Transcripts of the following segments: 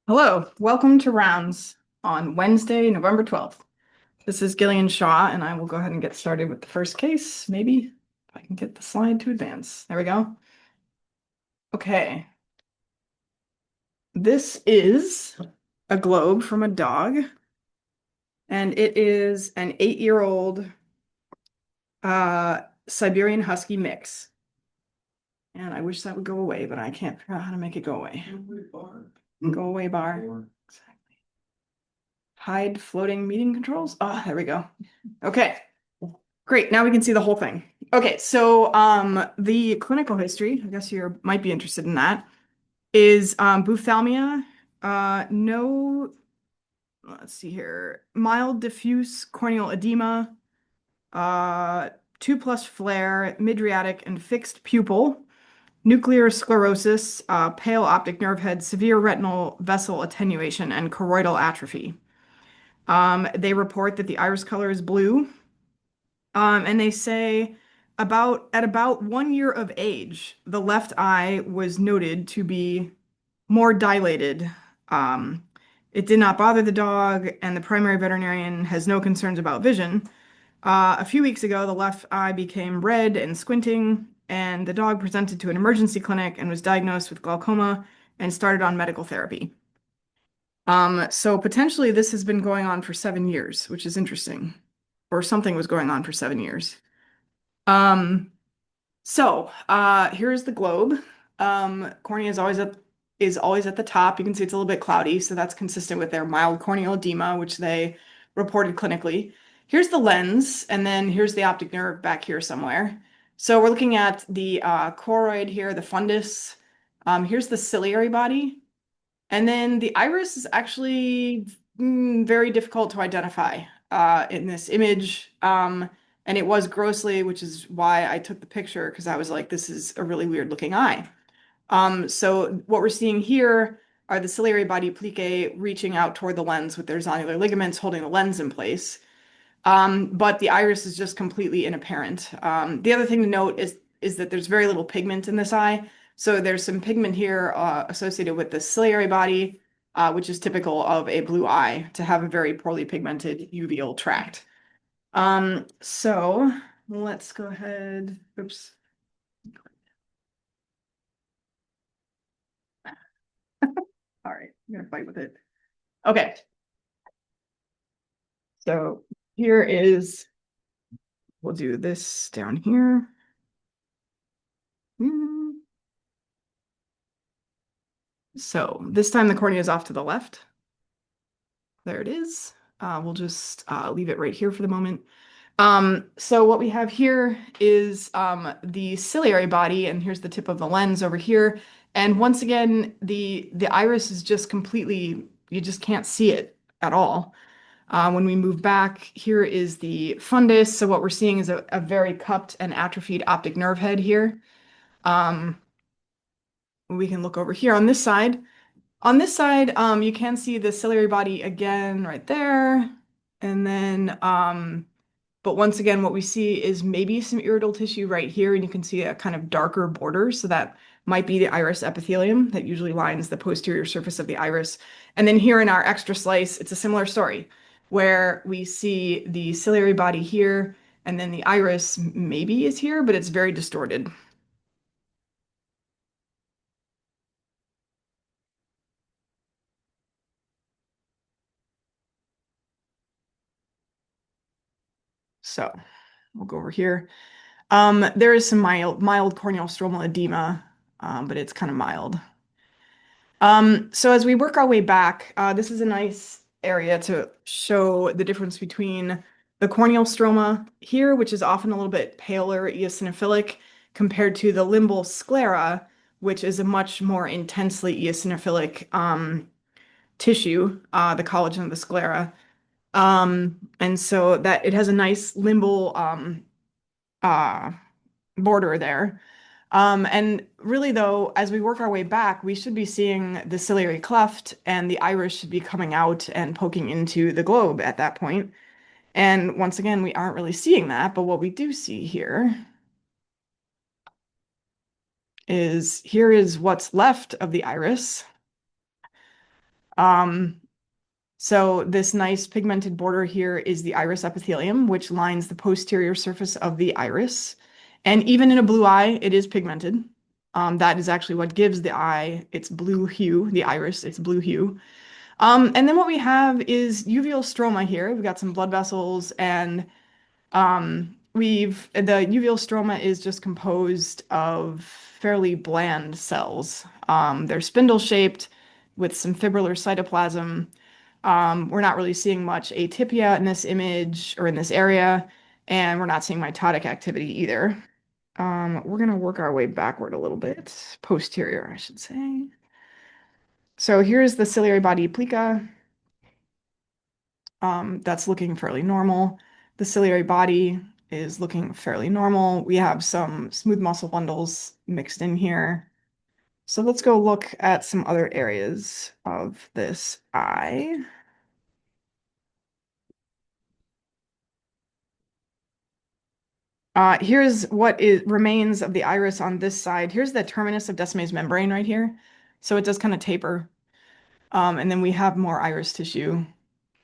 Hello, welcome to Rounds on Wednesday, November 12th. This is Gillian Shaw, and I will go ahead and get started with the first case. Maybe if I can get the slide to advance. There we go. Okay. This is a globe from a dog, and it is an 8-year-old Siberian Husky mix. And I wish that would go away, but I can't figure out how to make it go away. Go away, bar. Exactly. Hide floating meeting controls. Oh, there we go. Okay. Great. Now we can see the whole thing. Okay, so the clinical history, I guess you might be interested in that, is buphthalmia, no, let's see here, mild diffuse corneal edema, 2+ flare, mydriatic and fixed pupil, nuclear sclerosis, pale optic nerve head, severe retinal vessel attenuation, and choroidal atrophy. They report that the iris color is blue. And they say at about 1 year of age, the left eye was noted to be more dilated. Um, it did not bother the dog, and the primary veterinarian has no concerns about vision. A few weeks ago, the left eye became red and squinting, and the dog presented to an emergency clinic and was diagnosed with glaucoma and started on medical therapy. So potentially this has been going on for 7 years, which is interesting, or something was going on for 7 years. Um, here's the globe. Cornea is always at the top. You can see it's a little bit cloudy, so that's consistent with their mild corneal edema, which they reported clinically. Here's the lens, and then here's the optic nerve back here somewhere. So we're looking at the choroid here, the fundus. Here's the ciliary body. And then the iris is actually very difficult to identify in this image. And it was grossly, which is why I took the picture, because I was like, this is a really weird looking eye. So what we're seeing here are the ciliary body plicae reaching out toward the lens with their zonular ligaments holding the lens in place. But the iris is just completely inapparent. The other thing to note is that there's very little pigment in this eye. So there's some pigment here associated with the ciliary body, which is typical of a blue eye to have a very poorly pigmented uveal tract. So let's go ahead. Oops. All right, I'm gonna fight with it. Okay. So here is, we'll do this down here. So this time the cornea is off to the left. There it is. We'll just leave it right here for the moment. So what we have here is the ciliary body, and here's the tip of the lens over here. And once again, the iris is just completely, you just can't see it at all. When we move back, here is the fundus. So what we're seeing is a very cupped and atrophied optic nerve head here. We can look over here on this side. On this side, you can see the ciliary body again right there. And then, but once again, what we see is maybe some irritable tissue right here, and you can see a kind of darker border. So that might be the iris epithelium that usually lines the posterior surface of the iris. And then here in our extra slice, it's a similar story where we see the ciliary body here, and then the iris maybe is here, but it's very distorted. So we'll go over here. There is some mild corneal stromal edema, but it's kind of mild. So as we work our way back, this is a nice area to show the difference between the corneal stroma here, which is often a little bit paler eosinophilic, compared to the limbal sclera, which is a much more intensely eosinophilic tissue, the collagen of the sclera. And so that it has a nice limbal uh, border there. And really, though, as we work our way back, we should be seeing the ciliary cleft, and the iris should be coming out and poking into the globe at that point. And once again, we aren't really seeing that, but what we do see here is here is what's left of the iris. So this nice pigmented border here is the iris epithelium, which lines the posterior surface of the iris. And even in a blue eye, it is pigmented. That is actually what gives the eye its blue hue, the iris, its blue hue. And then what we have is uveal stroma here. We've got some blood vessels, and the uveal stroma is just composed of fairly bland cells. They're spindle shaped with some fibrillar cytoplasm. We're not really seeing much atypia in this image or in this area, and we're not seeing mitotic activity either. We're gonna work our way backward a little bit, posterior, I should say. So here's the ciliary body plica. That's looking fairly normal. The ciliary body is looking fairly normal. We have some smooth muscle bundles mixed in here. So let's go look at some other areas of this eye. Here's what remains of the iris on this side. Here's the terminus of Descemet's membrane right here. So it does kind of taper. And then we have more iris tissue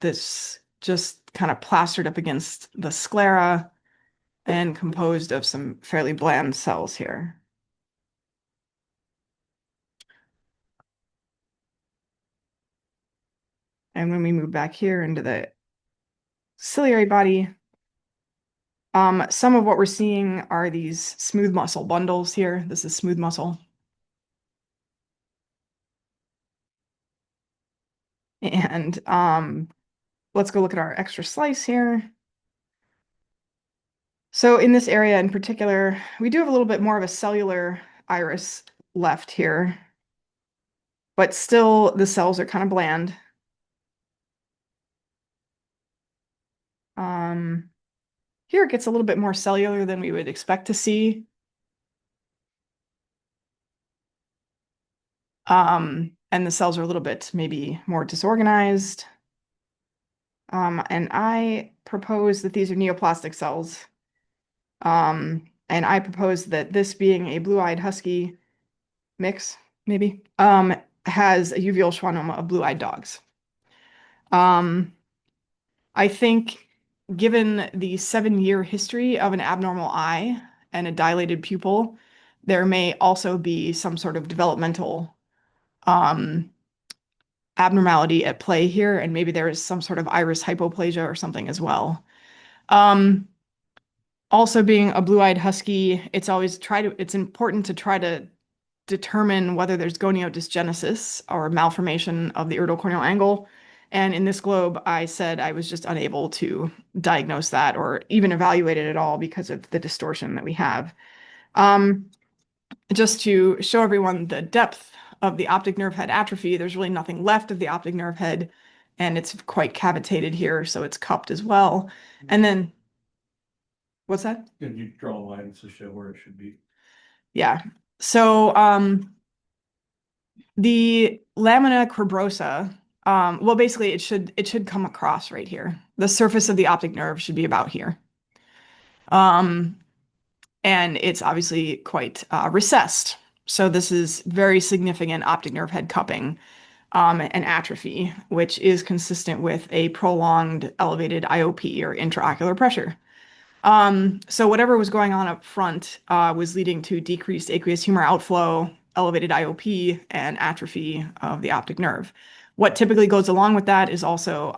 that's just kind of plastered up against the sclera and composed of some fairly bland cells here. And when we move back here into the ciliary body, some of what we're seeing are these smooth muscle bundles here. This is smooth muscle. And let's go look at our extra slice here. So in this area in particular, we do have a little bit more of a cellular iris left here, but still the cells are kind of bland. Here it gets a little bit more cellular than we would expect to see. And the cells are a little bit maybe more disorganized. And I propose that these are neoplastic cells. And I propose that this being a blue-eyed husky mix, maybe, has a uveal schwannoma of blue-eyed dogs. I think given the 7-year history of an abnormal eye and a dilated pupil, there may also be some sort of developmental abnormality at play here, and maybe there is some sort of iris hypoplasia or something as well. Also being a blue-eyed husky, it's important to try to determine whether there's goniodysgenesis or malformation of the iridocorneal angle. And in this globe, I said I was just unable to diagnose that or even evaluate it at all because of the distortion that we have. Just to show everyone the depth of the optic nerve head atrophy, there's really nothing left of the optic nerve head, and it's quite cavitated here, so it's cupped as well. And then, what's that? Can you draw lines to show where it should be? Yeah. So the lamina cribrosa, well, basically it should come across right here. The surface of the optic nerve should be about here. And it's obviously quite recessed. So this is very significant optic nerve head cupping and atrophy, which is consistent with a prolonged elevated IOP or intraocular pressure. So whatever was going on up front was leading to decreased aqueous humor outflow, elevated IOP, and atrophy of the optic nerve. What typically goes along with that is also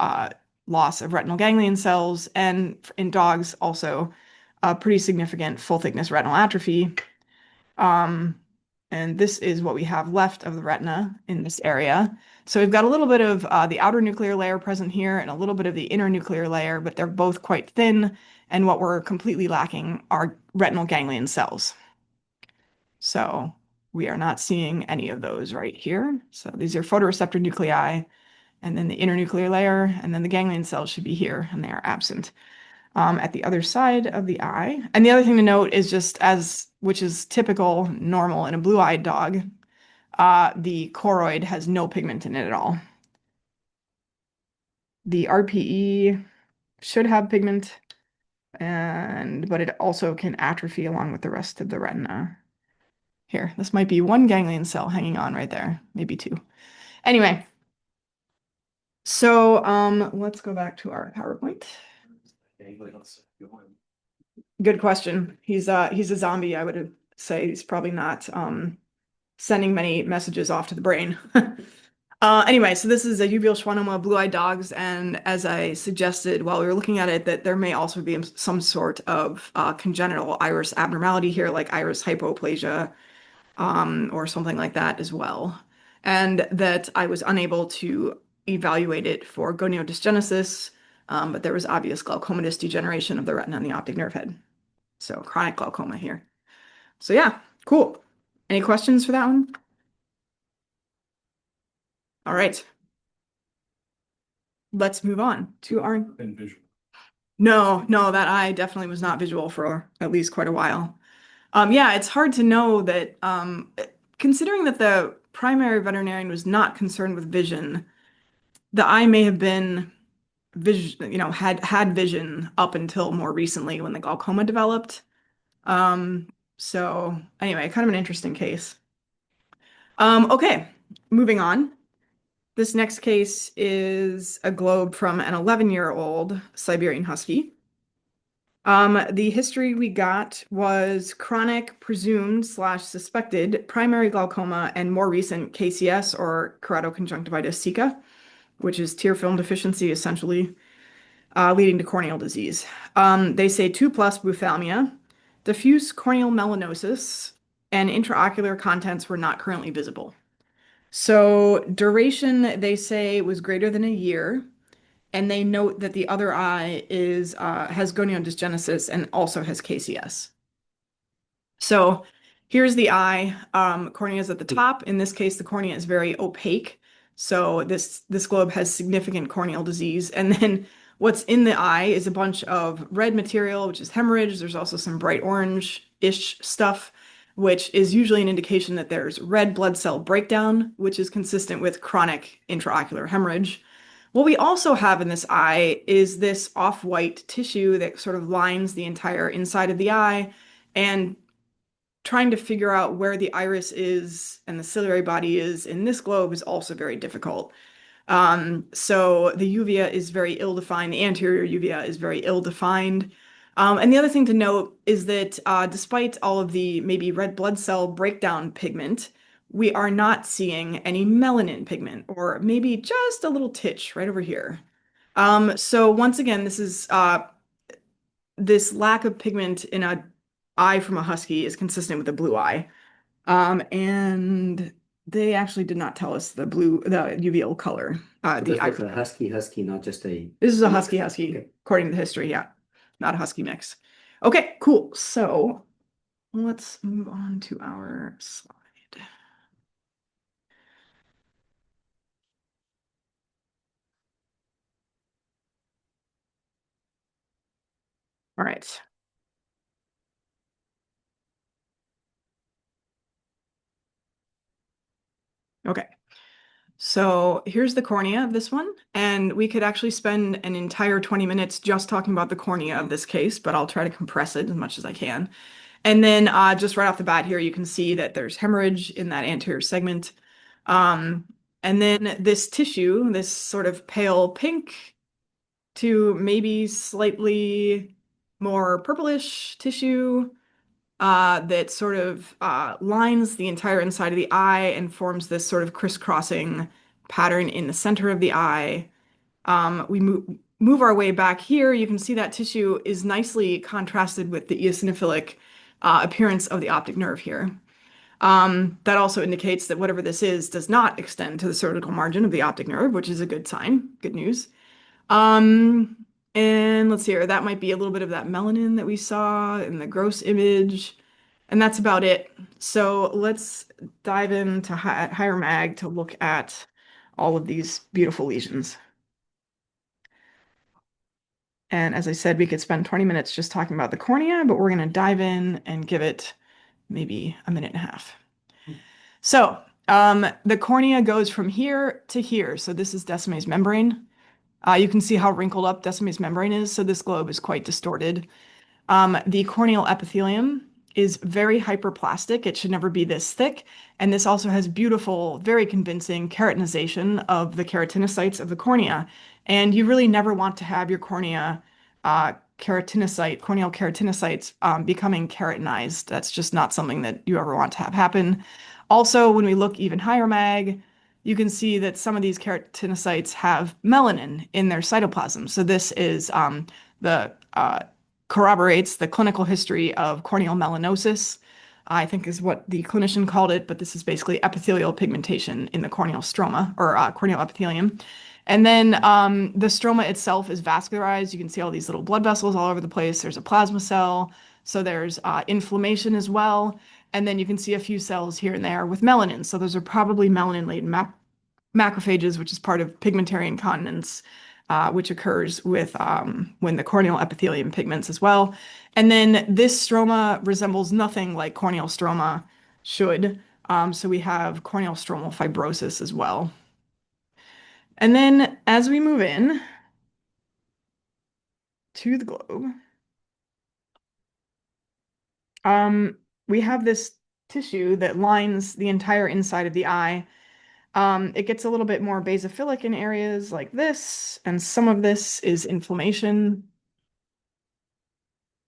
loss of retinal ganglion cells, and in dogs also pretty significant full thickness retinal atrophy. And this is what we have left of the retina in this area. So we've got a little bit of the outer nuclear layer present here and a little bit of the inner nuclear layer, but they're both quite thin. And what we're completely lacking are retinal ganglion cells. So we are not seeing any of those right here. So these are photoreceptor nuclei, and then the inner nuclear layer, and then the ganglion cells should be here, and they are absent at the other side of the eye. And the other thing to note is which is typical, normal in a blue-eyed dog, the choroid has no pigment in it at all. The RPE should have pigment, but it also can atrophy along with the rest of the retina. Here, this might be one ganglion cell hanging on right there, maybe two. Anyway, so let's go back to our PowerPoint. Good question. He's a zombie, I would say. He's probably not sending many messages off to the brain. Anyway, so this is a uveal schwannoma, blue-eyed dogs, and as I suggested while we were looking at it, that there may also be some sort of congenital iris abnormality here, like iris hypoplasia, or something like that as well. And that I was unable to evaluate it for goniodysogenesis, but there was obvious glaucomatous degeneration of the retina and the optic nerve head. So chronic glaucoma here. So yeah, cool. Any questions for that one? All right. Let's move on to our. And visual. No, that eye definitely was not visual for at least quite a while. Yeah, it's hard to know that, considering that the primary veterinarian was not concerned with vision, the eye may have been vision, had vision up until more recently when the glaucoma developed. So anyway, kind of an interesting case. Okay, moving on. This next case is a globe from an 11-year-old Siberian Husky. The history we got was chronic, presumed / suspected primary glaucoma and more recent KCS or keratoconjunctivitis sicca, which is tear film deficiency essentially, leading to corneal disease. They say 2+ buphalmia, diffuse corneal melanosis, and intraocular contents were not currently visible. So duration, they say, was greater than a year. And they note that the other eye has goniodysogenesis and also has KCS. So here's the eye. Cornea is at the top. In this case, the cornea is very opaque. So this globe has significant corneal disease. And then what's in the eye is a bunch of red material, which is hemorrhage. There's also some bright orange-ish stuff, which is usually an indication that there's red blood cell breakdown, which is consistent with chronic intraocular hemorrhage. What we also have in this eye is this off-white tissue that sort of lines the entire inside of the eye, and trying to figure out where the iris is and the ciliary body is in this globe is also very difficult. So the uvea is very ill-defined. The anterior uvea is very ill-defined. And the other thing to note is that despite all of the maybe red blood cell breakdown pigment, we are not seeing any melanin pigment, or maybe just a little titch right over here. So once again, this is this lack of pigment in an eye from a husky is consistent with a blue eye. And they actually did not tell us the uveal color. So this was a husky, not just a. This is a husky, Okay. according to the history, yeah. Not a husky mix. Okay, cool. So let's move on to our slide. All right. Okay. So here's the cornea of this one, and we could actually spend an entire 20 minutes just talking about the cornea of this case, but I'll try to compress it as much as I can. And then just right off the bat here, you can see that there's hemorrhage in that anterior segment. And then this tissue, this sort of pale pink to maybe slightly more purplish tissue that sort of lines the entire inside of the eye and forms this sort of crisscrossing pattern in the center of the eye. We move our way back here. You can see that tissue is nicely contrasted with the eosinophilic appearance of the optic nerve here. That also indicates that whatever this is does not extend to the cervical margin of the optic nerve, which is a good sign, good news. And let's see here, that might be a little bit of that melanin that we saw in the gross image. And that's about it. So let's dive into higher mag to look at all of these beautiful lesions. And as I said, we could spend 20 minutes just talking about the cornea, but we're going to dive in and give it maybe a minute and a half. So the cornea goes from here to here. So this is Descemet's membrane. You can see how wrinkled up Descemet's membrane is. So this globe is quite distorted. The corneal epithelium is very hyperplastic. It should never be this thick. And this also has beautiful, very convincing keratinization of the keratinocytes of the cornea. And you really never want to have your cornea corneal keratinocytes becoming keratinized. That's just not something that you ever want to have happen. Also, when we look even higher mag, you can see that some of these keratinocytes have melanin in their cytoplasm. So this is the corroborates the clinical history of corneal melanosis, I think is what the clinician called it, but this is basically epithelial pigmentation in the corneal stroma or corneal epithelium. And then the stroma itself is vascularized. You can see all these little blood vessels all over the place. There's a plasma cell, so there's inflammation as well. And then you can see a few cells here and there with melanin. So those are probably melanin-laden macrophages, which is part of pigmentary incontinence, which occurs with when the corneal epithelium pigments as well. And then this stroma resembles nothing like corneal stroma should. So we have corneal stromal fibrosis as well. And then as we move in to the globe, we have this tissue that lines the entire inside of the eye. It gets a little bit more basophilic in areas like this, and some of this is inflammation.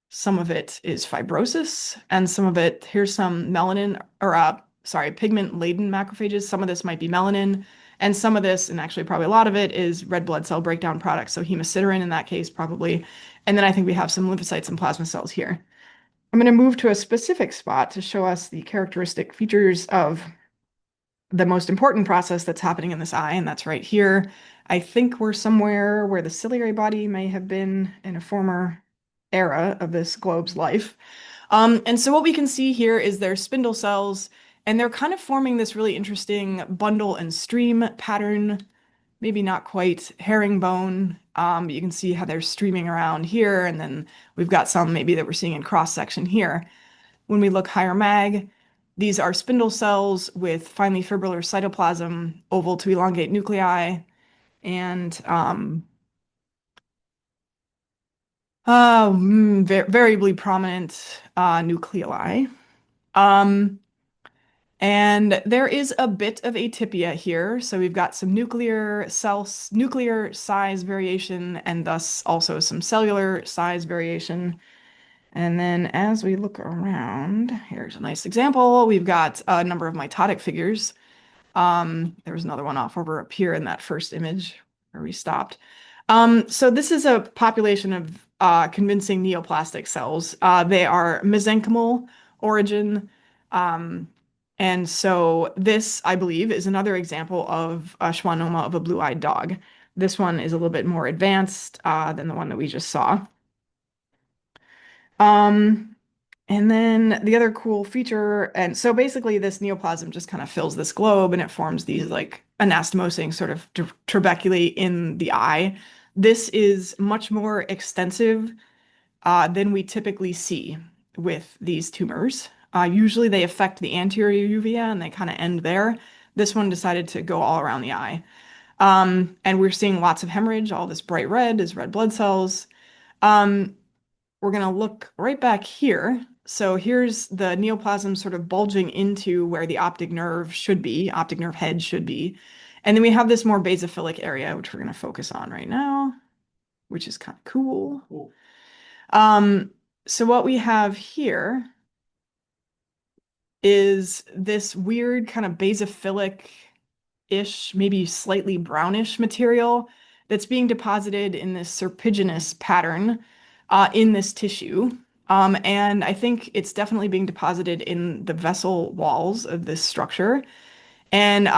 Some of it is fibrosis, and some of it, here's some melanin, or sorry, pigment-laden macrophages. Some of this might be melanin, and some of this, and actually probably a lot of it, is red blood cell breakdown products. So hemosiderin in that case, probably. And then I think we have some lymphocytes and plasma cells here. I'm going to move to a specific spot to show us the characteristic features of the most important process that's happening in this eye, and that's right here. I think we're somewhere where the ciliary body may have been in a former era of this globe's life. And so what we can see here is there's spindle cells, and they're kind of forming this really interesting bundle and stream pattern, maybe not quite herringbone, but you can see how they're streaming around here, and then we've got some maybe that we're seeing in cross-section here. When we look higher mag, these are spindle cells with finely fibrillar cytoplasm, oval to elongate nuclei, and variably prominent nucleoli. And there is a bit of atypia here. So we've got some nuclear size variation, and thus also some cellular size variation. And then as we look around, here's a nice example. We've got a number of mitotic figures. There was another one off over up here in that first image where we stopped. So this is a population of convincing neoplastic cells. They are mesenchymal origin. And so this, I believe, is another example of a schwannoma of a blue-eyed dog. This one is a little bit more advanced than the one that we just saw. And then the other cool feature, and so basically this neoplasm just kind of fills this globe and it forms these like anastomosing sort of trabeculae in the eye. This is much more extensive than we typically see with these tumors. Usually they affect the anterior uvea and they kind of end there. This one decided to go all around the eye. And we're seeing lots of hemorrhage. All this bright red is red blood cells. We're going to look right back here. So here's the neoplasm sort of bulging into where the optic nerve should be, optic nerve head should be. And then we have this more basophilic area, which we're going to focus on right now, which is kind of cool. Cool. So what we have here is this weird kind of basophilic-ish, maybe slightly brownish material that's being deposited in this serpiginous pattern in this tissue. And I think it's definitely being deposited in the vessel walls of this structure. And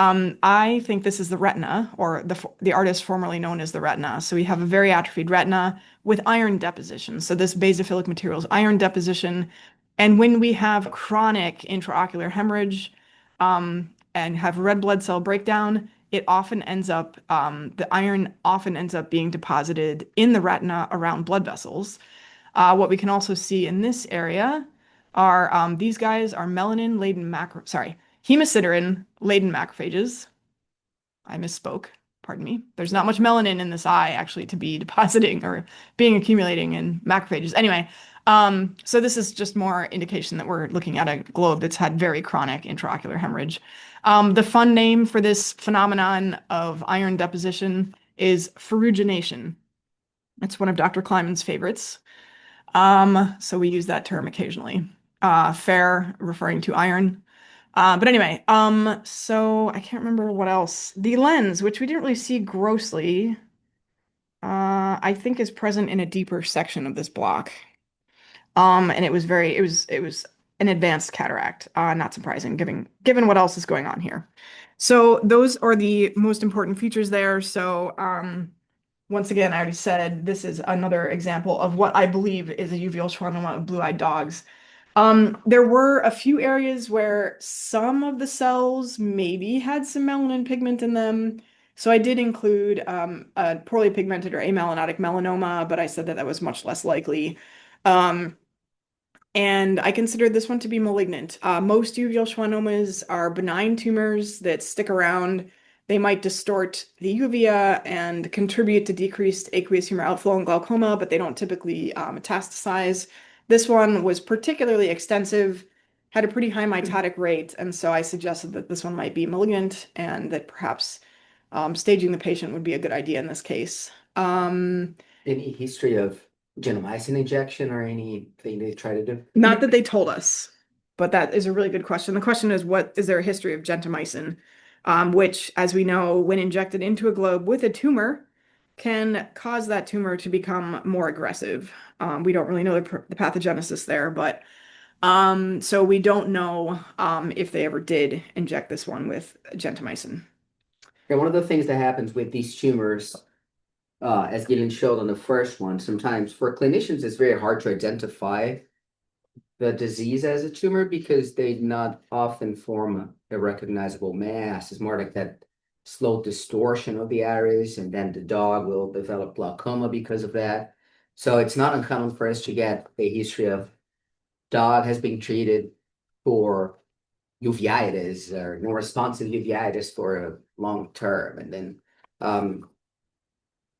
I think this is the retina, or the artist formerly known as the retina. So we have a very atrophied retina with iron deposition. So this basophilic material is iron deposition. And when we have chronic intraocular hemorrhage and have red blood cell breakdown, it often ends up, the iron often ends up being deposited in the retina around blood vessels. What we can also see in this area are these guys are hemosiderin-laden macrophages. I misspoke, pardon me. There's not much melanin in this eye actually to be depositing or being accumulating in macrophages. Anyway, So this is just more indication that we're looking at a globe that's had very chronic intraocular hemorrhage. The fun name for this phenomenon of iron deposition is ferrugination. It's one of Dr. Kleiman's favorites. So we use that term occasionally. Fer referring to iron. But anyway, so I can't remember what else. The lens, which we didn't really see grossly, I think is present in a deeper section of this block. And it was an advanced cataract. Not surprising, given what else is going on here. So those are the most important features there. So once again, I already said this is another example of what I believe is a uveal schwannoma of blue-eyed dogs. There were a few areas where some of the cells maybe had some melanin pigment in them. So I did include a poorly pigmented or amelanotic melanoma, but I said that that was much less likely. Um, and I consider this one to be malignant. Most uveal schwannomas are benign tumors that stick around. They might distort the uvea and contribute to decreased aqueous humor outflow and glaucoma, but they don't typically metastasize. This one was particularly extensive, had a pretty high mitotic rate, and so I suggested that this one might be malignant and that perhaps staging the patient would be a good idea in this case. Any history of gentamicin injection or anything they try to do? Not that they told us, but that is a really good question. The question is, what is there a history of gentamicin, which, as we know, when injected into a globe with a tumor, can cause that tumor to become more aggressive. We don't really know the pathogenesis there, but so we don't know if they ever did inject this one with gentamicin. Yeah, one of the things that happens with these tumors, as Gideon showed on the first one, sometimes for clinicians, it's very hard to identify the disease as a tumor because they not often form a recognizable mass. It's more like that slow distortion of the iris, and then the dog will develop glaucoma because of that. So it's not uncommon for us to get a history of dog has been treated for uveitis or non-responsive uveitis for a long term. And then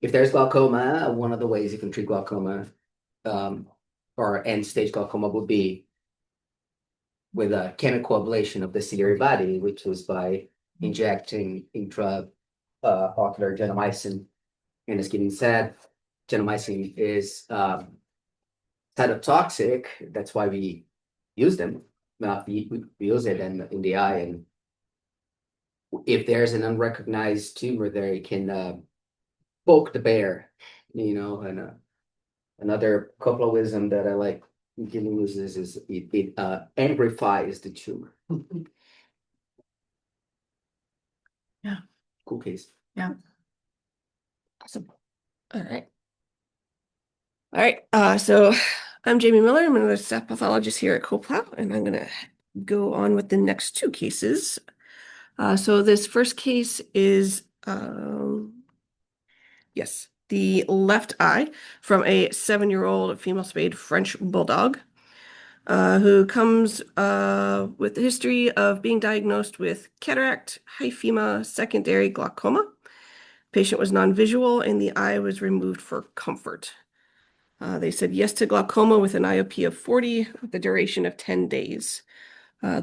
if there's glaucoma, one of the ways you can treat glaucoma or end-stage glaucoma would be with a chemical ablation of the ciliary body, which is by injecting intraocular gentamicin. And as Gideon said, gentamicin is cytotoxic. That's why we use them. We use it in the eye. And if there's an unrecognized tumor there, it can poke the bear, and another Coplowism that I like Gideon uses is it amplifies the tumor. Yeah. Cool case. Yeah. Awesome. All right. All right. So I'm Jamie Miller. I'm another staff pathologist here at Coplow, and I'm going to go on with the next two cases. So this first case is, yes, the left eye from a 7-year-old female spayed French bulldog who comes with a history of being diagnosed with cataract, hyphema, secondary glaucoma. Patient was non-visual and the eye was removed for comfort. They said yes to glaucoma with an IOP of 40 with the duration of 10 days. The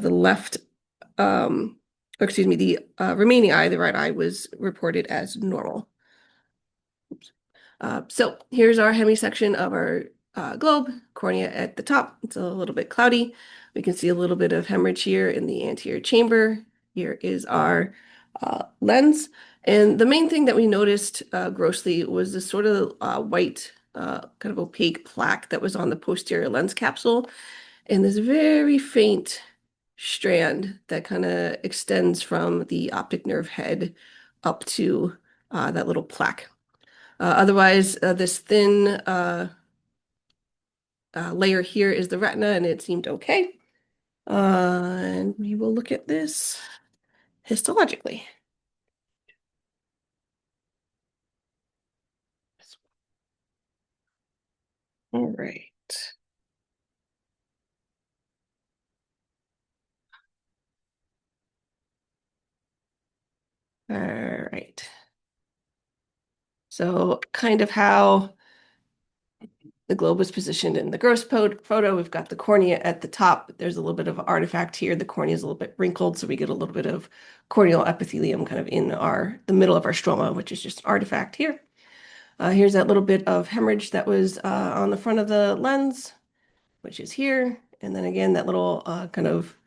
remaining eye, the right eye, was reported as normal. So here's our hemisection of our globe, cornea at the top. It's a little bit cloudy. We can see a little bit of hemorrhage here in the anterior chamber. Here is our lens. And the main thing that we noticed grossly was this sort of white, kind of opaque plaque that was on the posterior lens capsule, and this very faint strand that kind of extends from the optic nerve head up to that little plaque. Otherwise, this thin layer here is the retina, and it seemed okay. And we will look at this histologically. All right. All right. So kind of how the globe is positioned in the gross photo. We've got the cornea at the top. There's a little bit of artifact here. The cornea is a little bit wrinkled, so we get a little bit of corneal epithelium kind of in the middle of our stroma, which is just an artifact here. Here's that little bit of hemorrhage that was on the front of the lens, which is here. And then again, that little kind of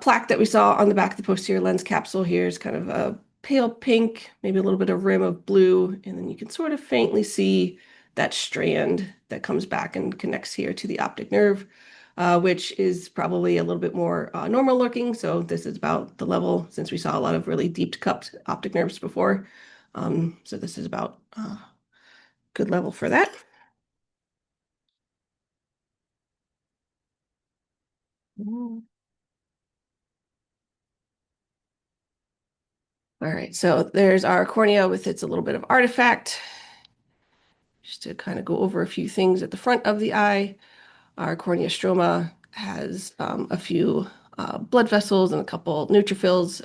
plaque that we saw on the back of the posterior lens capsule here is kind of a pale pink, maybe a little bit of rim of blue. And then you can sort of faintly see that strand that comes back and connects here to the optic nerve, which is probably a little bit more normal looking. So this is about the level, since we saw a lot of really deep cupped optic nerves before. So this is about good level for that. All right, so there's our cornea with its a little bit of artifact. Just to kind of go over a few things at the front of the eye, our cornea stroma has a few blood vessels and a couple neutrophils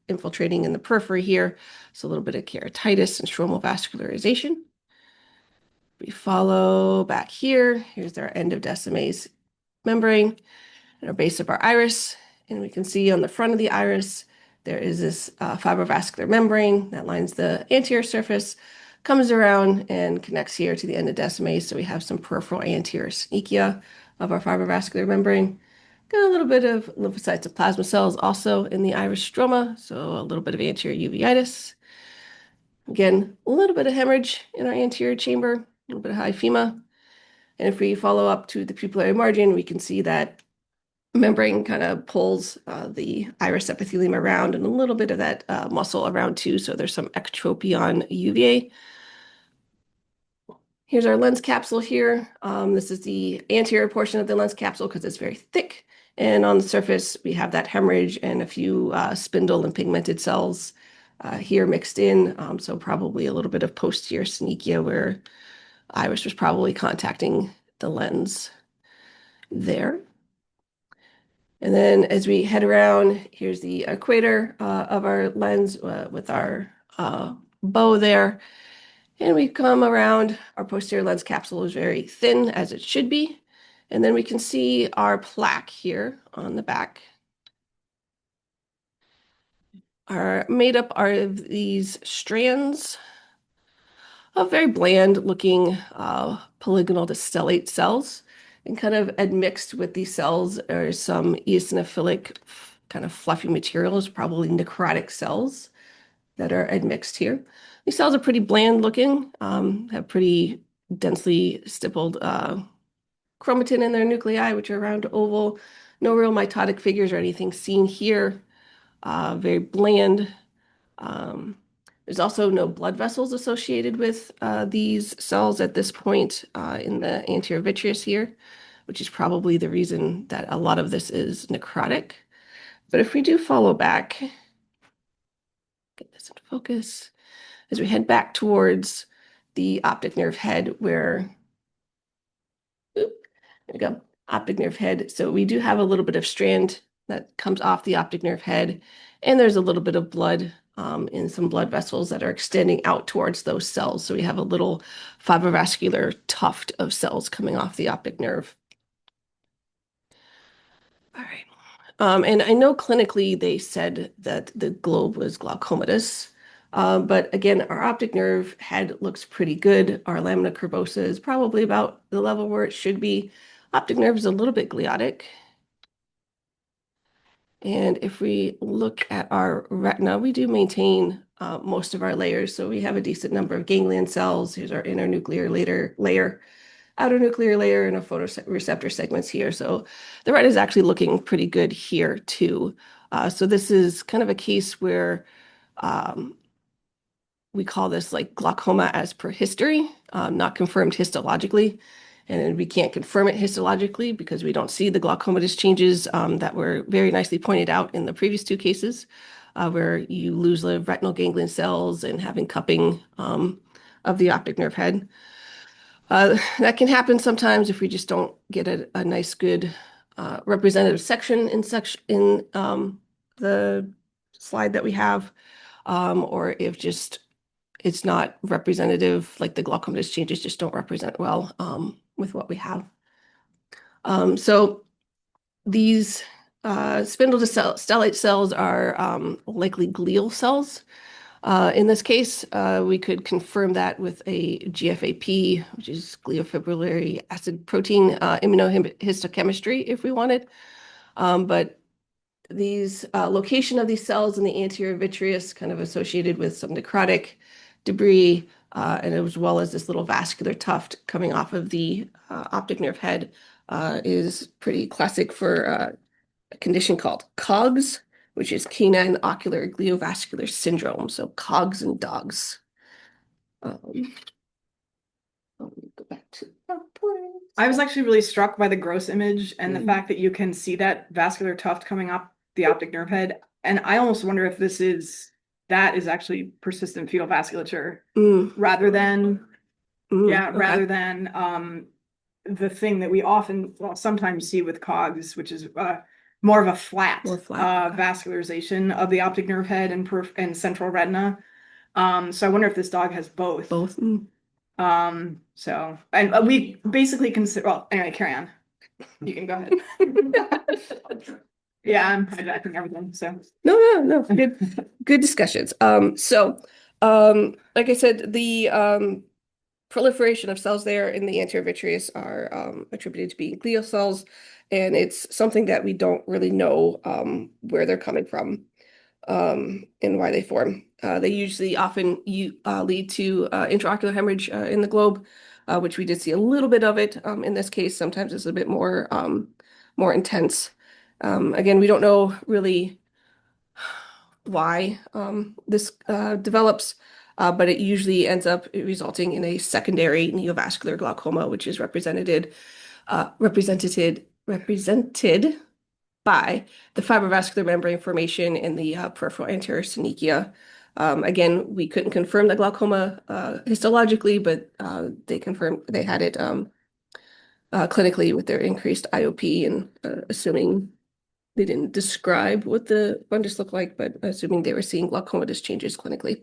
infiltrating in the periphery here. So a little bit of keratitis and stromal vascularization. We follow back here. Here's our end of Descemet's membrane and our base of our iris. And we can see on the front of the iris, there is this fibrovascular membrane that lines the anterior surface, comes around and connects here to the end of Descemet. So we have some peripheral anterior synechia of our fibrovascular membrane. Got a little bit of lymphocytes and plasma cells also in the iris stroma, so a little bit of anterior uveitis. Again, a little bit of hemorrhage in our anterior chamber, a little bit of hyphema. And if we follow up to the pupillary margin, we can see that membrane kind of pulls the iris epithelium around and a little bit of that muscle around too. So there's some ectropy on UVA. Here's our lens capsule here. This is the anterior portion of the lens capsule because it's very thick. And on the surface, we have that hemorrhage and a few spindle and pigmented cells here mixed in. So probably a little bit of posterior synechia where iris was probably contacting the lens there. And then as we head around, here's the equator of our lens with our bow there. And we come around, our posterior lens capsule is very thin as it should be. And then we can see our plaque here on the back are made up of these strands of very bland looking polygonal to stellate cells. And kind of admixed with these cells are some eosinophilic kind of fluffy materials, probably necrotic cells that are admixed here. These cells are pretty bland looking, have pretty densely stippled chromatin in their nuclei, which are round to oval. No real mitotic figures or anything seen here. Very bland. There's also no blood vessels associated with these cells at this point in the anterior vitreous here, which is probably the reason that a lot of this is necrotic. But if we do follow back, get this into focus, as we head back towards the optic nerve head where, there we go, optic nerve head. So we do have a little bit of strand that comes off the optic nerve head, and there's a little bit of blood in some blood vessels that are extending out towards those cells. So we have a little fibrovascular tuft of cells coming off the optic nerve. All right. And I know clinically they said that the globe was glaucomatous, but again, our optic nerve head looks pretty good. Our lamina curvosa is probably about the level where it should be. Optic nerve is a little bit gliotic. And if we look at our retina, we do maintain most of our layers. So we have a decent number of ganglion cells. Here's our internuclear layer, outer nuclear layer, and a photoreceptor segments here. So the retina is actually looking pretty good here too. So this is kind of a case where we call this like glaucoma as per history, not confirmed histologically. And we can't confirm it histologically because we don't see the glaucomatous changes that were very nicely pointed out in the previous two cases, where you lose the retinal ganglion cells and having cupping of the optic nerve head. That can happen sometimes if we just don't get a nice, good representative section in the slide that we have, or if just it's not representative, like the glaucomatous changes just don't represent well with what we have. So these spindle to stellate cells are likely glial cells. In this case, we could confirm that with a GFAP, which is gliofibrillary acid protein immunohistochemistry if we wanted. But these location of these cells in the anterior vitreous kind of associated with some necrotic debris, and as well as this little vascular tuft coming off of the optic nerve head is pretty classic for a condition called COGS, which is canine ocular gliovascular syndrome. So COGS in dogs. Let me go back to I was actually really struck by the gross image and the Mhm. fact that you can see that vascular tuft coming up the optic nerve head. And I almost wonder if that is actually persistent fetal vasculature rather than rather than the thing that we sometimes see with COGS, which is more of a flat, More flat, okay. vascularization of the optic nerve head and central retina. So I wonder if this dog has both. Both. So and we basically consider. Well, anyway, carry on. You can go ahead. Yeah, I'm hijacking everything. So No. Good discussions. Like I said, the proliferation of cells there in the anterior vitreous are attributed to being glial cells, and it's something that we don't really know where they're coming from and why they form. They usually often lead to intraocular hemorrhage in the globe, which we did see a little bit of it in this case. Sometimes it's a bit more intense. Again, we don't know really why this develops, but it usually ends up resulting in a secondary neovascular glaucoma, which is represented by the fibrovascular membrane formation in the peripheral anterior synechia. Again, we couldn't confirm the glaucoma histologically, but they confirmed they had it clinically with their increased IOP, and assuming they didn't describe what the fundus looked like, but assuming they were seeing glaucomatous changes clinically.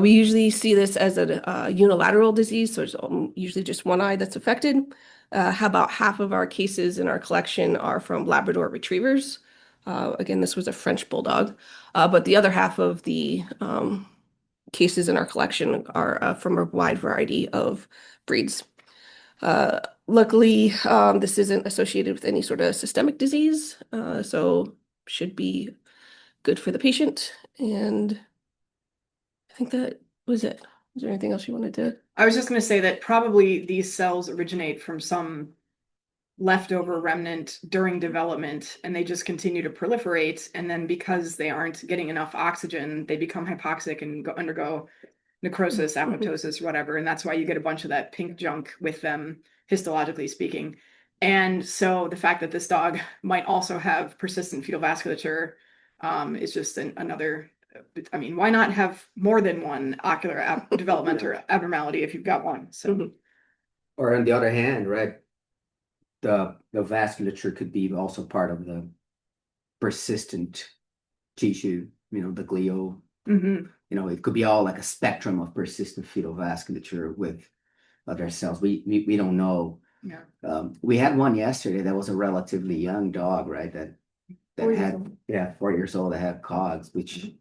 We usually see this as a unilateral disease, so it's usually just one eye that's affected. About half of our cases in our collection are from Labrador retrievers. Again, this was a French bulldog, but the other half of the cases in our collection are from a wide variety of breeds. Luckily, this isn't associated with any sort of systemic disease, so should be good for the patient. And I think that was it. Is there anything else you wanted to? I was just going to say that probably these cells originate from some leftover remnant during development, and they just continue to proliferate. And then because they aren't getting enough oxygen, they become hypoxic and undergo necrosis, apoptosis, whatever. And that's why you get a bunch of that pink junk with them, histologically speaking. And so the fact that this dog might also have persistent fetal vasculature is just another. I mean, why not have more than one ocular development or abnormality if you've got one? So, Or on the other hand, right, the vasculature could be also part of the persistent tissue, the glio. It could be all like a spectrum of persistent fetal vasculature with other cells. We don't know. Yeah. We had one yesterday that was a relatively young dog, right? That 4 had 4 years old that had COGS, which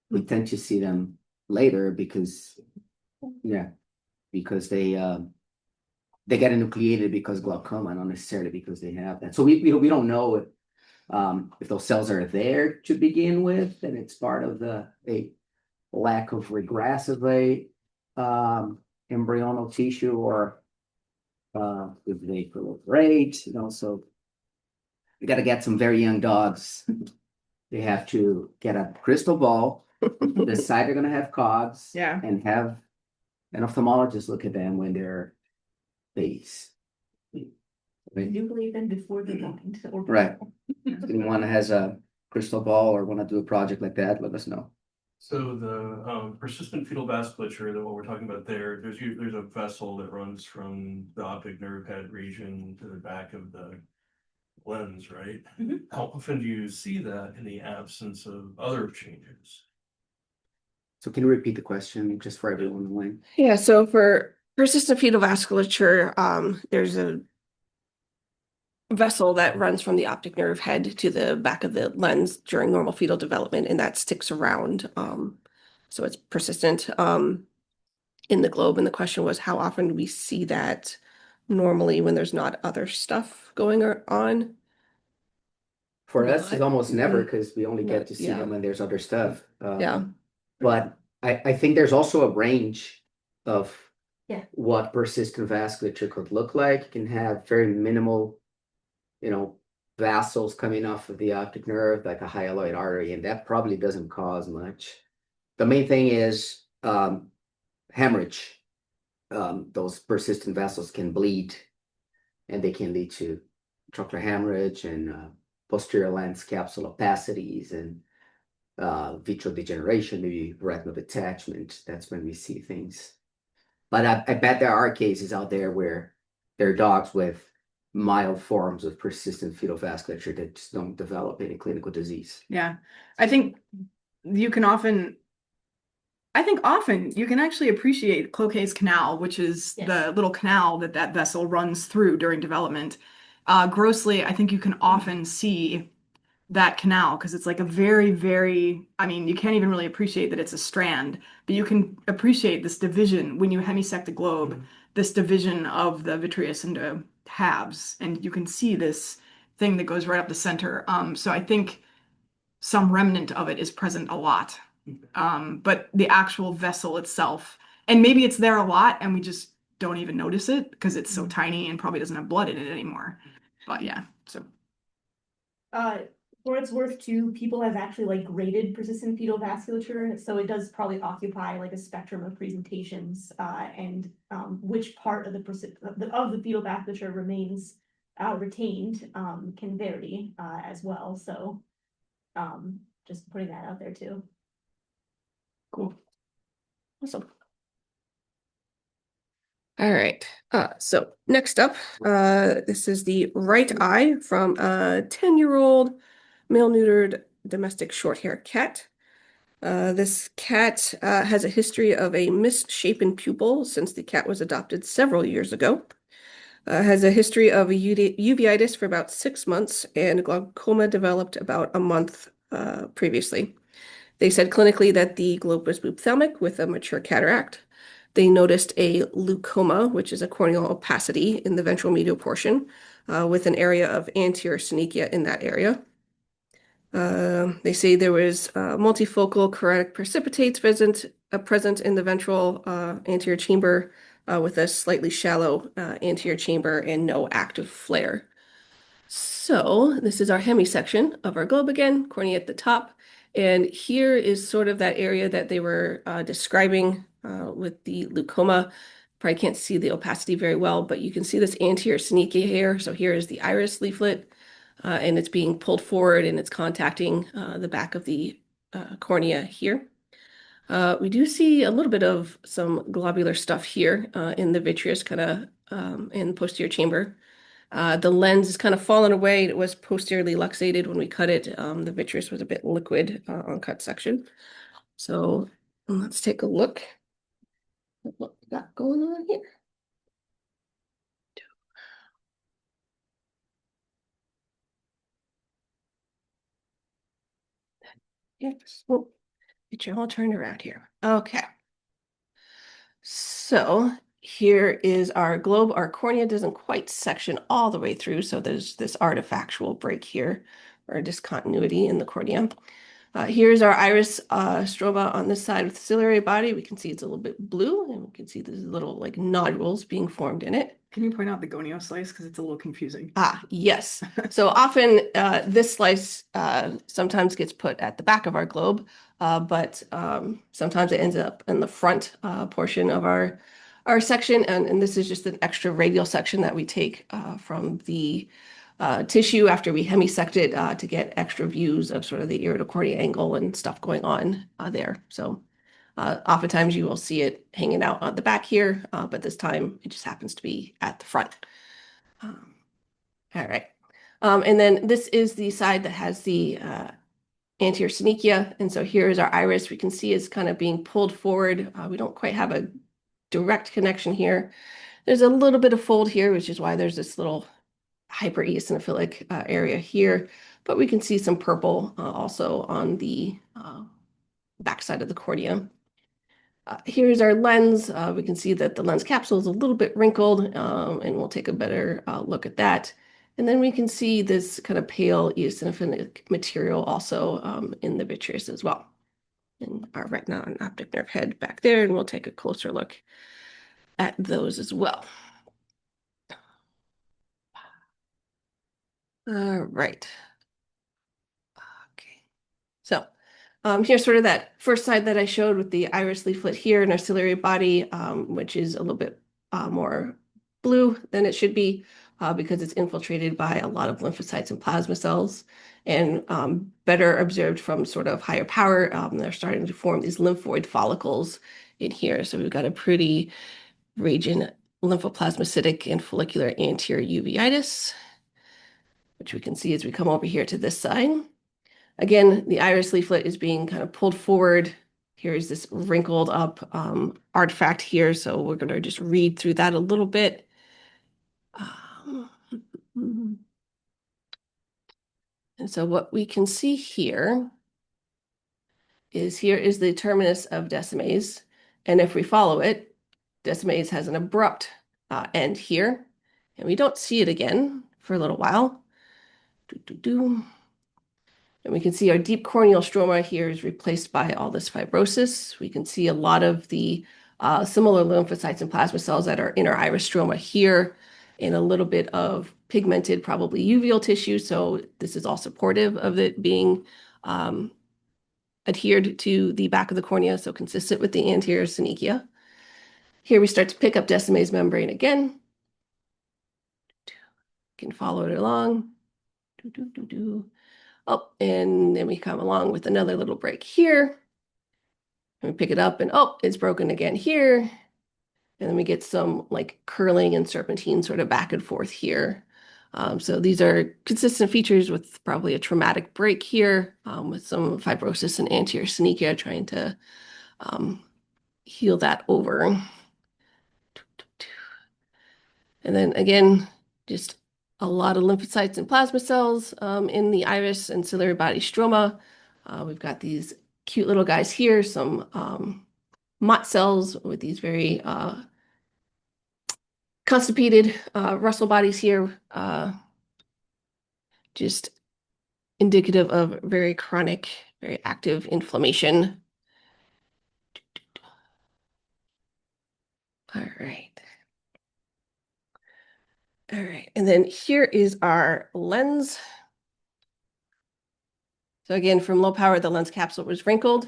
we tend to see them later because they get enucleated because glaucoma, not necessarily because they have that. So we don't know if those cells are there to begin with, then it's part of a lack of regressive embryonal tissue, or if they proliferate, so we got to get some very young dogs. They have to get a crystal ball, decide they're going to have COGS, and have an ophthalmologist look at them when they're babies. Right? You believe them before they're blind. Right. If anyone has a crystal ball or want to do a project like that, let us know. So the persistent fetal vasculature, that what we're talking about there's a vessel that runs from the optic nerve head region to the back of the lens, right? How often do you see that in the absence of other changes? So can you repeat the question just for everyone in the line? Yeah, so for persistent fetal vasculature, there's a vessel that runs from the optic nerve head to the back of the lens during normal fetal development, and that sticks around. So it's persistent in the globe. And the question was, how often do we see that normally when there's not other stuff going on? For us, it's almost never because we only Not- get to see yeah. them when there's other stuff. Yeah. But I think there's also a range of Yeah. what persistent vasculature could look like. You can have very minimal, vessels coming off of the optic nerve, like a hyaloid artery, and that probably doesn't cause much. The main thing is hemorrhage. Those persistent vessels can bleed, and they can lead to intraocular hemorrhage and posterior lens capsule opacities and vitreal degeneration, maybe retinal detachment. That's when we see things. But I bet there are cases out there where there are dogs with mild forms of persistent fetal vasculature that just don't develop any clinical disease. Yeah. I think often you can actually appreciate Cloquet's canal, which is Yes. the little canal that vessel runs through during development. Grossly, I think you can often see that canal because it's like a very, very, I mean, you can't even really appreciate that it's a strand, but you can appreciate this division when you hemisect the globe, this division of the vitreous into halves, and you can see this thing that goes right up the center. So I think some remnant of it is present a lot. But the actual vessel itself, and maybe it's there a lot and we just don't even notice it because it's so tiny and probably doesn't have blood in it anymore. But yeah, so For what it's worth too, people have actually like graded persistent fetal vasculature, so it does probably occupy like a spectrum of presentations, and which part of the fetal vasculature remains retained can vary as well. So just putting that out there too. cool. Awesome. All right. So next up, this is the right eye from a 10-year-old male-neutered domestic short-hair cat. This cat has a history of a misshapen pupil since the cat was adopted several years ago. Has a history of a uveitis for about 6 months, and glaucoma developed about a month previously. They said clinically that the globe was ophthalmic with a mature cataract. They noticed a leucoma, which is a corneal opacity in the ventral medial portion, with an area of anterior synechia in that area. They say there was multifocal chorotic precipitates present in the ventral anterior chamber with a slightly shallow anterior chamber and no active flare. So this is our hemisection of our globe again, cornea at the top. And here is sort of that area that they were describing with the leucoma. Probably can't see the opacity very well, but you can see this anterior synechia here. So here is the iris leaflet, and it's being pulled forward and it's contacting the back of the cornea here. We do see a little bit of some globular stuff here in the vitreous, kind of in the posterior chamber. The lens is kind of fallen away. It was posteriorly luxated when we cut it. The vitreous was a bit liquid on cut section. So let's take a look at what we got going on here. Yes, we'll get you all turned around here. Okay. So here is our globe. Our cornea doesn't quite section all the way through, so there's this artifactual break here, or discontinuity in the cornea. Here's our iris stroba on this side of the ciliary body. We can see it's a little bit blue, and we can see these little like nodules being formed in it. Can you point out the gonio slice because it's a little confusing? Yes. So often this slice sometimes gets put at the back of our globe, but sometimes it ends up in the front portion of our section. And this is just an extra radial section that we take from the tissue after we hemisect it to get extra views of sort of the iridocornea angle and stuff going on there. So oftentimes you will see it hanging out on the back here, but this time it just happens to be at the front. All right. And then this is the side that has the anterior synechia. And so here is our iris. We can see it's kind of being pulled forward. We don't quite have a direct connection here. There's a little bit of fold here, which is why there's this little hypereosinophilic area here. But we can see some purple also on the backside of the cornea. Here's our lens. We can see that the lens capsule is a little bit wrinkled, and we'll take a better look at that. And then we can see this kind of pale eosinophilic material also in the vitreous as well. And our retina and optic nerve head back there, and we'll take a closer look at those as well. All right. Okay. So here's sort of that first side that I showed with the iris leaflet here in our ciliary body, which is a little bit more blue than it should be because it's infiltrated by a lot of lymphocytes and plasma cells, and better observed from sort of higher power. They're starting to form these lymphoid follicles in here. So we've got a pretty raging lymphoplasmacytic and follicular anterior uveitis, which we can see as we come over here to this side. Again, the iris leaflet is being kind of pulled forward. Here is this wrinkled up artifact here. So we're going to just read through that a little bit. And so what we can see here is the terminus of Decimase. And if we follow it, Decimase has an abrupt end here. And we don't see it again for a little while. And we can see our deep corneal stroma here is replaced by all this fibrosis. We can see a lot of the similar lymphocytes and plasma cells that are in our iris stroma here, and a little bit of pigmented, probably uveal tissue. So this is all supportive of it being adhered to the back of the cornea, so consistent with the anterior synechia. Here we start to pick up Decimase membrane again. You can follow it along. Oh, and then we come along with another little break here. And we pick it up and oh, it's broken again here. And then we get some like curling and serpentine sort of back and forth here. So these are consistent features with probably a traumatic break here with some fibrosis and anterior synechia trying to heal that over. And then again, just a lot of lymphocytes and plasma cells in the iris and ciliary body stroma. We've got these cute little guys here, some mott cells with these very constipated Russell bodies here, just indicative of very chronic, very active inflammation. All right. All right, and then here is our lens. So again, from low power, the lens capsule was wrinkled.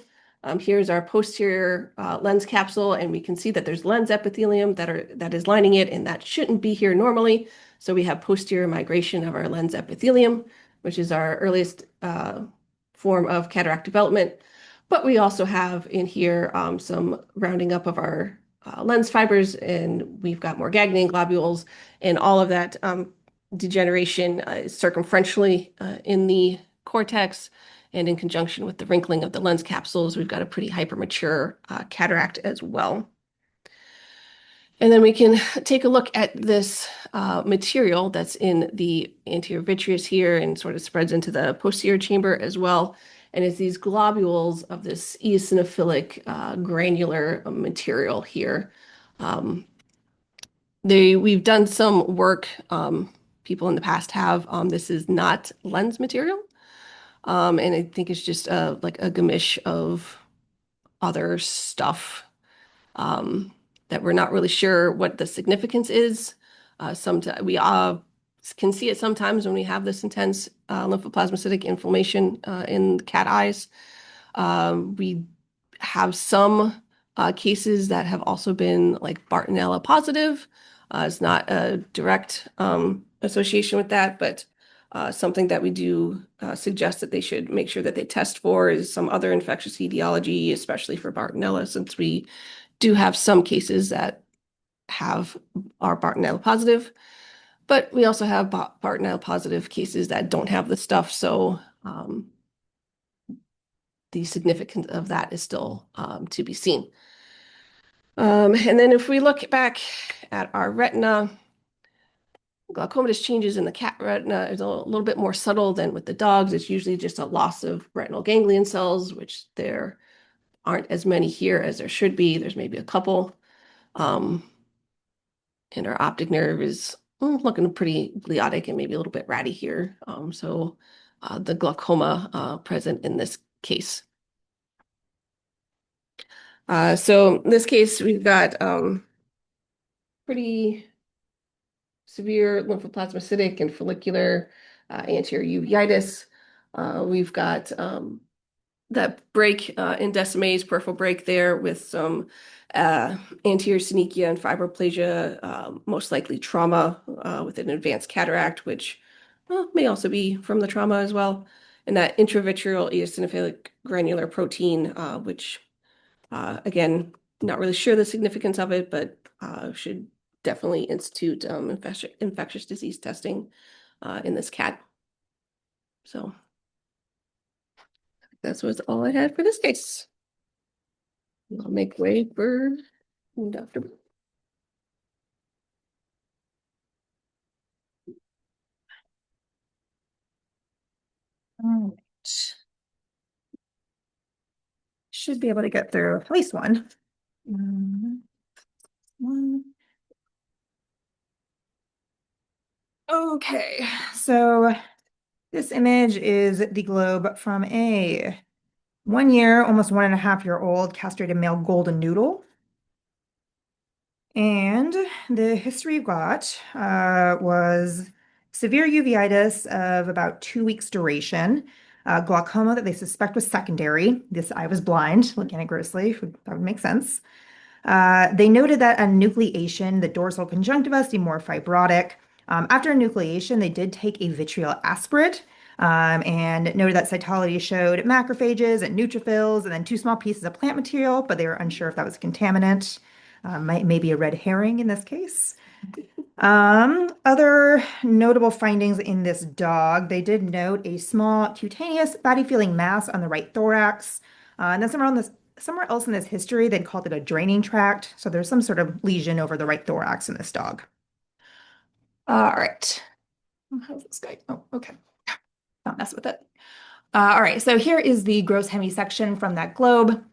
Here's our posterior lens capsule, and we can see that there's lens epithelium that is lining it, and that shouldn't be here normally. So we have posterior migration of our lens epithelium, which is our earliest form of cataract development. But we also have in here some rounding up of our lens fibers, and we've got more ganglion globules, and all of that degeneration is circumferentially in the cortex, and in conjunction with the wrinkling of the lens capsules, we've got a pretty hypermature cataract as well. And then we can take a look at this material that's in the anterior vitreous here and sort of spreads into the posterior chamber as well. And it's these globules of this eosinophilic granular material here. We've done some work, people in the past have, this is not lens material. And I think it's just like a gamish of other stuff that we're not really sure what the significance is. Sometimes we can see it sometimes when we have this intense lymphoplasmacytic inflammation in cat eyes. We have some cases that have also been like Bartonella positive. It's not a direct association with that, but something that we do suggest that they should make sure that they test for is some other infectious etiology, especially for Bartonella, since we do have some cases that are Bartonella positive, but we also have Bartonella positive cases that don't have the stuff. So the significance of that is still to be seen. And then if we look back at our retina, glaucomatous changes in the cat retina is a little bit more subtle than with the dogs. It's usually just a loss of retinal ganglion cells, which there aren't as many here as there should be. There's maybe a couple. And our optic nerve is looking pretty gliotic and maybe a little bit ratty here. So the glaucoma present in this case. So in this case, we've got pretty severe lymphoplasmacytic and follicular anterior uveitis. We've got that break in Decimase, peripheral break there with some anterior synechia and fibroplasia, most likely trauma with an advanced cataract, which may also be from the trauma as well. And that intravitreal eosinophilic granular protein, which again, not really sure the significance of it, but should definitely institute infectious disease testing in this cat. So that's what's all I had for this case. I'll make way for Dr. All right. Should be able to get through at least one. One. Okay, so this image is the globe from a 1 year, almost 1.5-year-old castrated male golden noodle. And the history you've got was severe uveitis of about 2 weeks duration, glaucoma that they suspect was secondary. This eye was blind, looking at it grossly, that would make sense. They noted that enucleation, the dorsal conjunctiva seemed more fibrotic. After enucleation, they did take a vitreal aspirate and noted that cytology showed macrophages and neutrophils and then 2 small pieces of plant material, but they were unsure if that was a contaminant. Maybe a red herring in this case. Other notable findings in this dog, they did note a small cutaneous fatty feeling mass on the right thorax. And then somewhere else in this history, they'd called it a draining tract. So there's some sort of lesion over the right thorax in this dog. All right. How's this guy? Oh, okay. Not mess with it. All right, so here is the gross hemisection from that globe.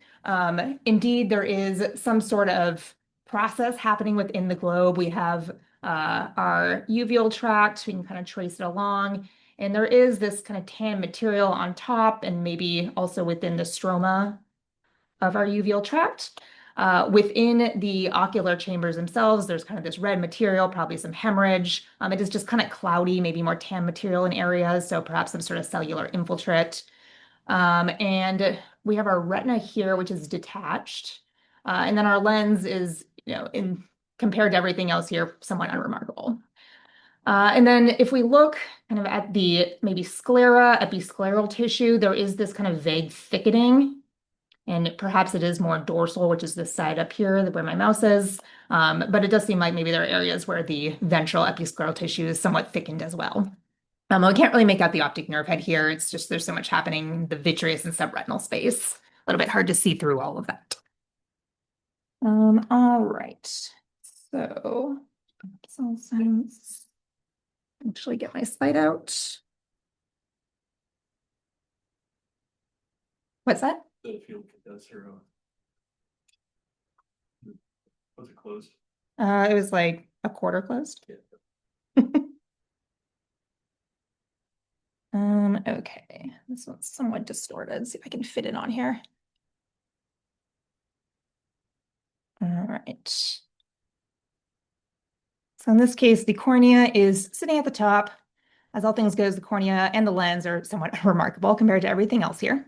Indeed, there is some sort of process happening within the globe. We have our uveal tract. We can kind of trace it along. And there is this kind of tan material on top and maybe also within the stroma of our uveal tract. Within the ocular chambers themselves, there's kind of this red material, probably some hemorrhage. It is just kind of cloudy, maybe more tan material in areas, so perhaps some sort of cellular infiltrate. And we have our retina here, which is detached. And then our lens is, in compared to everything else here, somewhat unremarkable. And then if we look kind of at the maybe sclera, episcleral tissue, there is this kind of vague thickening. And perhaps it is more dorsal, which is this side up here where my mouse is. But it does seem like maybe there are areas where the ventral episcleral tissue is somewhat thickened as well. I can't really make out the optic nerve head here. It's just there's so much happening in the vitreous and subretinal space. A little bit hard to see through all of that. All right. So, actually get my slide out. What's that? The field condenser. Was it closed? It was like a quarter closed. Yeah. Okay, this one's somewhat distorted. See if I can fit it on here. All right. So in this case, the cornea is sitting at the top. As all things goes, the cornea and the lens are somewhat remarkable compared to everything else here.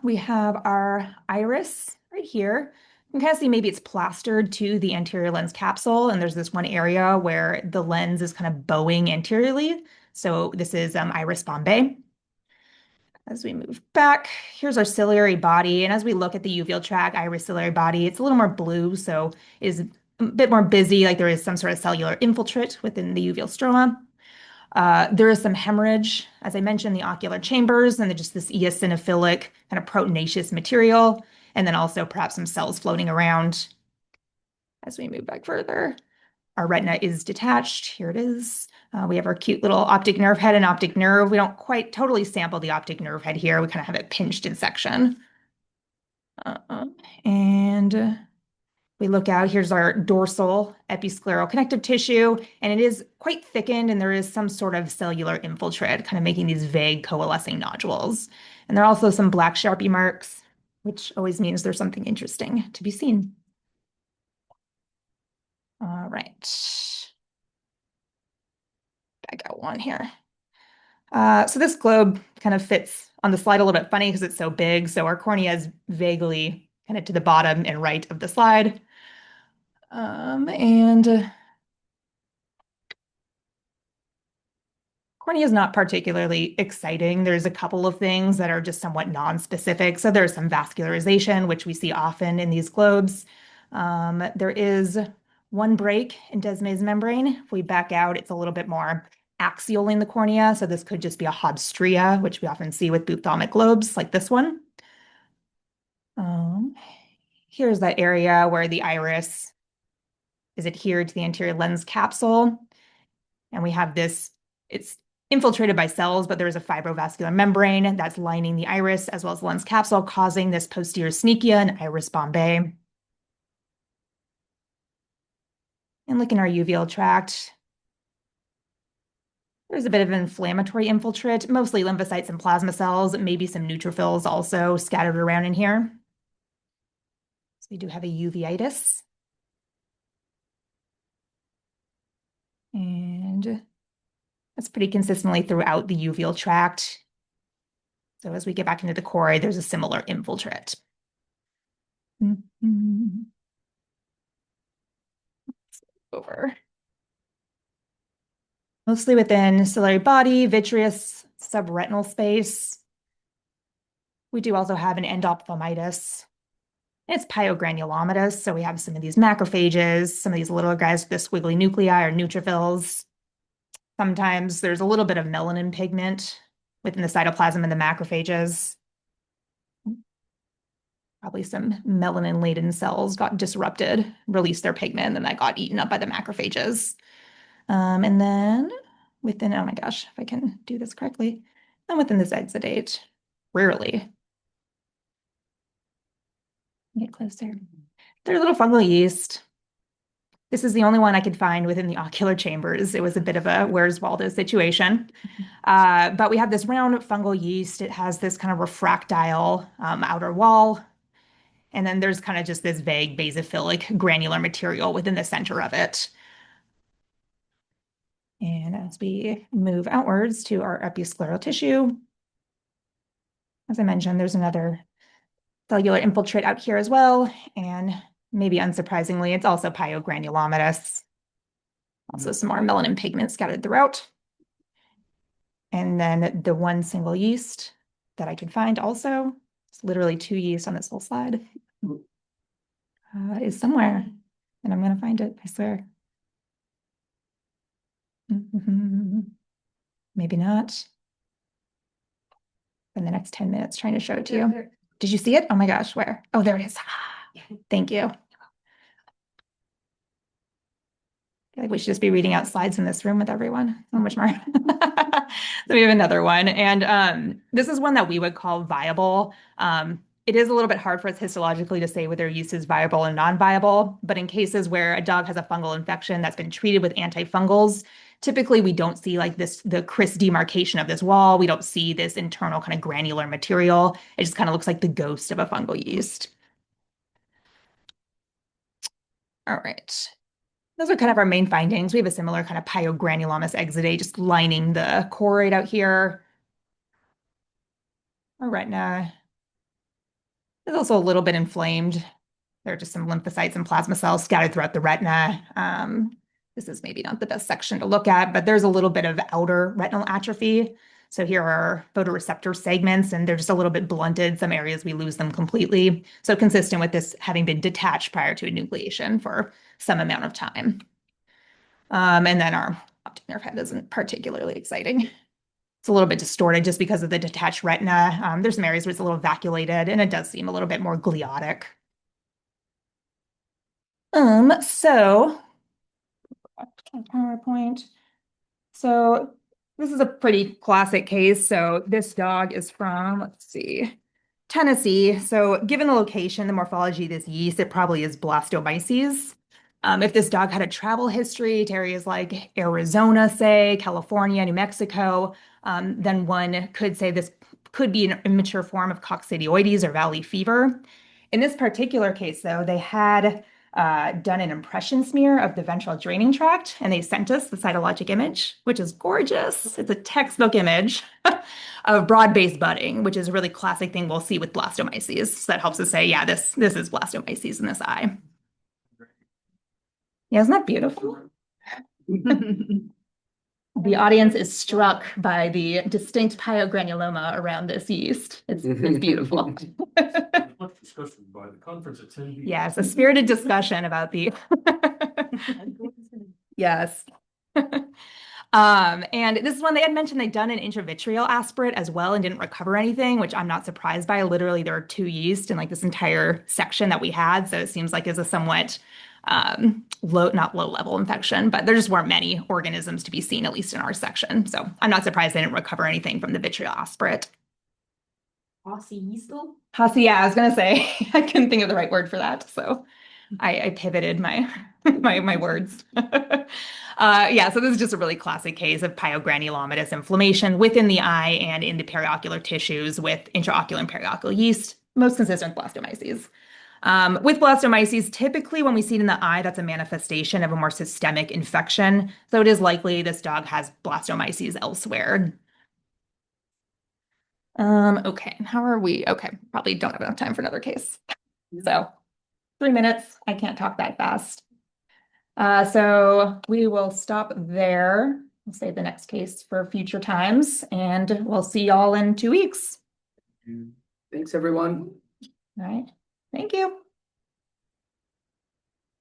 We have our iris right here. You can kind of see maybe it's plastered to the anterior lens capsule, and there's this one area where the lens is kind of bowing anteriorly. So this is iris bombay. As we move back, here's our ciliary body. And as we look at the uveal tract, iris ciliary body, it's a little more blue, so is a bit more busy, like there is some sort of cellular infiltrate within the uveal stroma. There is some hemorrhage, as I mentioned, the ocular chambers, and then just this eosinophilic kind of proteinaceous material, and then also perhaps some cells floating around. As we move back further, our retina is detached. Here it is. We have our cute little optic nerve head and optic nerve. We don't quite totally sample the optic nerve head here. We kind of have it pinched in section. And we look out, here's our dorsal episcleral connective tissue, and it is quite thickened, and there is some sort of cellular infiltrate, kind of making these vague coalescing nodules. And there are also some black Sharpie marks, which always means there's something interesting to be seen. All right. Back out one here. So this globe kind of fits on the slide a little bit funny because it's so big. So our cornea is vaguely kind of to the bottom and right of the slide. Cornea is not particularly exciting. There's a couple of things that are just somewhat non-specific. So there's some vascularization, which we see often in these globes. There is one break in Descemet's membrane. If we back out, it's a little bit more axial in the cornea. So this could just be a Hobstrea, which we often see with ophthalmic globes like this one. Here's that area where the iris is adhered to the anterior lens capsule. And we have this, it's infiltrated by cells, but there's a fibrovascular membrane that's lining the iris as well as the lens capsule, causing this posterior synechia and iris bombé. And look in our uveal tract. There's a bit of inflammatory infiltrate, mostly lymphocytes and plasma cells, maybe some neutrophils also scattered around in here. So we do have a uveitis. And that's pretty consistently throughout the uveal tract. So as we get back into the choroid, there's a similar infiltrate. Over. Mostly within ciliary body, vitreous, subretinal space. We do also have an endophthalmitis. It's pyogranulomatous, so we have some of these macrophages, some of these little guys with the squiggly nuclei or neutrophils. Sometimes there's a little bit of melanin pigment within the cytoplasm and the macrophages. Probably some melanin-laden cells got disrupted, released their pigment, and then that got eaten up by the macrophages. And then within, oh my gosh, if I can do this correctly, and within this exudate, rarely. Get closer. They're a little fungal yeast. This is the only one I could find within the ocular chambers. It was a bit of a Where's Waldo situation. But we have this round fungal yeast. It has this kind of refractile outer wall. And then there's kind of just this vague basophilic granular material within the center of it. And as we move outwards to our episcleral tissue, as I mentioned, there's another cellular infiltrate out here as well. And maybe unsurprisingly, it's also pyogranulomatous. Also some more melanin pigment scattered throughout. And then the one single yeast that I could find also, it's literally 2 yeast on this whole slide, is somewhere. And I'm going to find it, I swear. Maybe not. In the next 10 minutes trying to show it to you. Did you see it? Oh my gosh, where? Oh, there it is. Thank you. I feel like we should just be reading out slides in this room with everyone. So much more. So we have another one. And this is one that we would call viable. It is a little bit hard for us histologically to say whether use is viable or non-viable, but in cases where a dog has a fungal infection that's been treated with antifungals, typically we don't see like this, the crisp demarcation of this wall. We don't see this internal kind of granular material. It just kind of looks like the ghost of a fungal yeast. All right. Those are kind of our main findings. We have a similar kind of pyogranulomatous exudate just lining the choroid out here. Our retina is also a little bit inflamed. There are just some lymphocytes and plasma cells scattered throughout the retina. This is maybe not the best section to look at, but there's a little bit of outer retinal atrophy. So here are photoreceptor segments, and they're just a little bit blunted. Some areas we lose them completely. So consistent with this having been detached prior to enucleation for some amount of time. And then our optic nerve head isn't particularly exciting. It's a little bit distorted just because of the detached retina. There's some areas where it's a little vacuolated, and it does seem a little bit more gliotic. So PowerPoint. So this is a pretty classic case. So this dog is from, let's see, Tennessee. So given the location, the morphology of this yeast, it probably is blastomyces. If this dog had a travel history to areas like Arizona, say, California, New Mexico, then one could say this could be an immature form of coccidioides or valley fever. In this particular case, though, they had done an impression smear of the ventral draining tract, and they sent us the cytologic image, which is gorgeous. It's a textbook image of broad-based budding, which is a really classic thing we'll see with blastomyces. So that helps us say, yeah, this is blastomyces in this eye. Yeah, isn't that beautiful? The audience is struck by the distinct pyogranuloma around this yeast. It's beautiful. Much discussion by the conference attendees. Yes, a spirited discussion about the yes. And this is when they had mentioned they'd done an intravitreal aspirate as well and didn't recover anything, which I'm not surprised by. Literally, there are 2 yeast in like this entire section that we had, so it seems like it's a somewhat not low level infection, but there just weren't many organisms to be seen, at least in our section. So I'm not surprised they didn't recover anything from the vitreal aspirate. Posse, yeah, I was gonna say I couldn't think of the right word for that, so I pivoted my my words. Yeah, so this is just a really classic case of pyogranulomatous inflammation within the eye and in the periocular tissues with intraocular and periocular yeast, most consistent with blastomyces. With blastomyces, typically when we see it in the eye, that's a manifestation of a more systemic infection. So it is likely this dog has blastomyces elsewhere. Okay, how are we? Okay, probably don't have enough time for another case. So 3 minutes, I can't talk that fast. So we will stop there. We'll save the next case for future times, and we'll see y'all in 2 weeks. Thanks, everyone. All right, thank you.